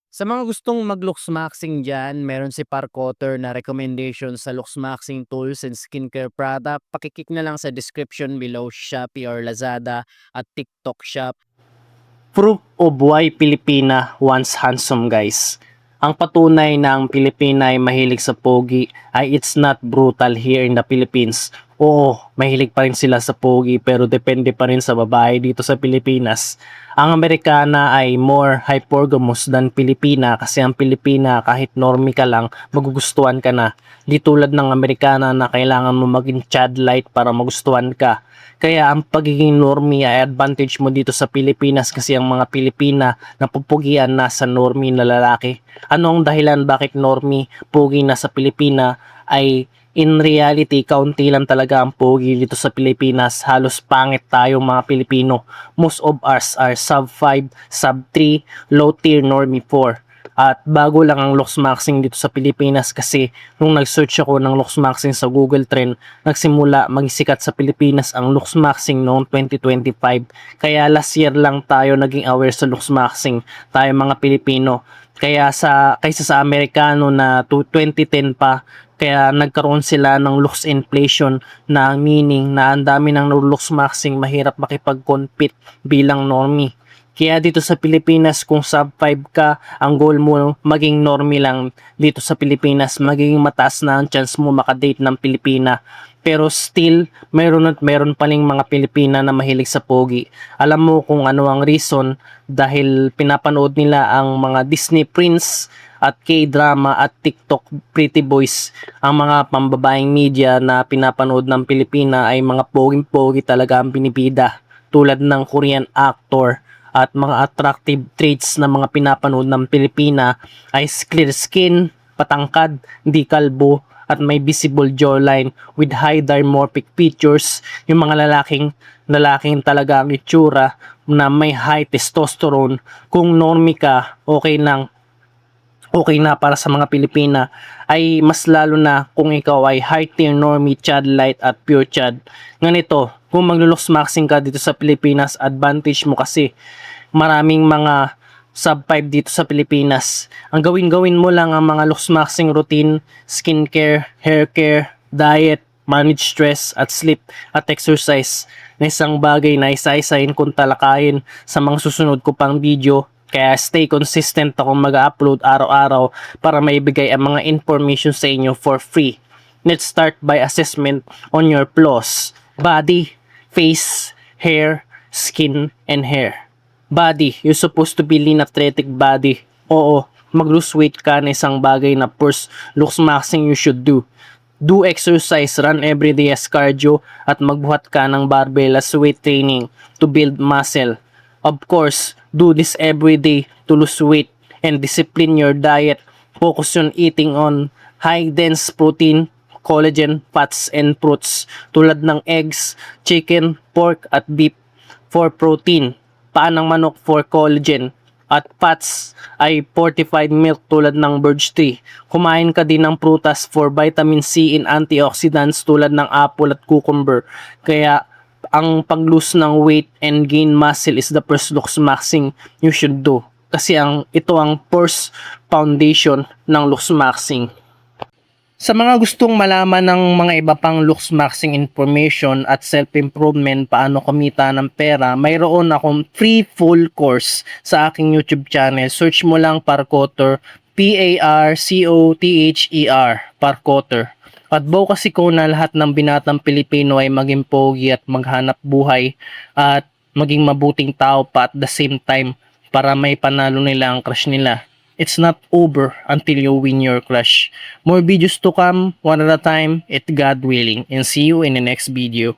Sa mga gustong mag-looks maxing diyan, meron si Parkotter na recommendation sa looks maxing tools and skincare product. Pakiklik na lang sa description below Shopee or Lazada at TikTok Shop. Proof of why Pilipina wants handsome guys. Ang patunay na ang Pilipina ay mahilig sa pogi ay it's not brutal here in the Philippines. Oo, mahilig pa rin sila sa pogi pero depende pa rin sa babae dito sa Pilipinas. Ang Amerikana ay more hypergamous than Pilipina kasi ang Pilipina kahit normie ka lang magugustuhan ka na. Di tulad ng Amerikana na kailangan mo maging chadlite para magustuhan ka. Kaya ang pagiging normie ay advantage mo dito sa Pilipinas kasi ang mga Pilipina napupugian na sa normie na lalaki. Ano ang dahilan bakit normie pugi na sa Pilipina ay in reality kaunti lang talaga ang pugi dito sa Pilipinas. Halos pangit tayong mga Pilipino. Most of us are sub 5, sub 3, low tier normie 4. At bago lang ang looks maxing dito sa Pilipinas kasi nung nag-search ako ng looks maxing sa Google Trend, nagsimula magsikat sa Pilipinas ang looks maxing noong 2025. Kaya last year lang tayo naging aware sa looks maxing, tayo mga Pilipino. Kaysa sa Amerikano na 2010 pa, kaya nagkaroon sila ng looks inflation na meaning na ang dami ng looks maxing mahirap makipag-compete bilang normie. Kaya dito sa Pilipinas, kung sub 5 ka, ang goal mo maging normie lang dito sa Pilipinas, magiging mataas na ang chance mo makadate ng Pilipina. Pero still, mayroon pa ring mga Pilipina na mahilig sa pogi. Alam mo kung ano ang reason dahil pinapanood nila ang mga Disney Prince at K-drama at TikTok pretty boys. Ang mga pambabaeng media na pinapanood ng Pilipina ay mga poging-pogi talaga ang binibida tulad ng Korean actor at mga attractive traits na mga pinapanood ng Pilipina ay clear skin, patangkad, di kalbo, at may visible jawline with high dimorphic features. Yung mga lalaking talaga ang itsura na may high testosterone. Kung normie ka, okay na para sa mga Pilipina ay mas lalo na kung ikaw ay high tier normie, chad light at pure chad. Ganito, kung maglo-looks maxing ka dito sa Pilipinas, advantage mo kasi maraming mga sub 5 dito sa Pilipinas. Ang gawin mo lang ang mga looks maxing routine, skincare, hair care, diet, manage stress at sleep at exercise na isang bagay na isa-isahin kung talakayin sa mga susunod ko pang video. Kaya stay consistent akong mag-upload araw-araw para maibigay ang mga information sa inyo for free. Let's start by assessment on your flaws: body, face, hair, skin, and hair. Body, you're supposed to be lean athletic body. Oo, mag-lose weight ka na isang bagay na first looks maxing you should do. Do exercise, run everyday as cardio at magbuhat ka ng barbell as weight training to build muscle. Of course, do this everyday to lose weight and discipline your diet. Focus on eating on high dense protein, collagen, fats, and fruits tulad ng eggs, chicken, pork, at beef for protein, paa ng manok for collagen, at fats ay fortified milk tulad ng birch tree. Kumain ka din ng prutas for vitamin C and antioxidants tulad ng apple at cucumber. Kaya ang pag-lose ng weight and gain muscle is the first looks maxing you should do. Kasi ito ang first foundation ng looks maxing. Sa mga gustong malaman ng mga iba pang looks maxing information at self-improvement paano kumita ng pera, mayroon akong free full course sa aking YouTube channel. Search mo lang Parkotter, Parcotter, Parkotter. At buo kasi ko na lahat ng binatang Pilipino ay maging pogi at maghanap buhay at maging mabuting tao pa at the same time para may panalo nila ang crush nila. It's not over until you win your crush. More videos to come, one at a time, it God willing, and see you in the next video.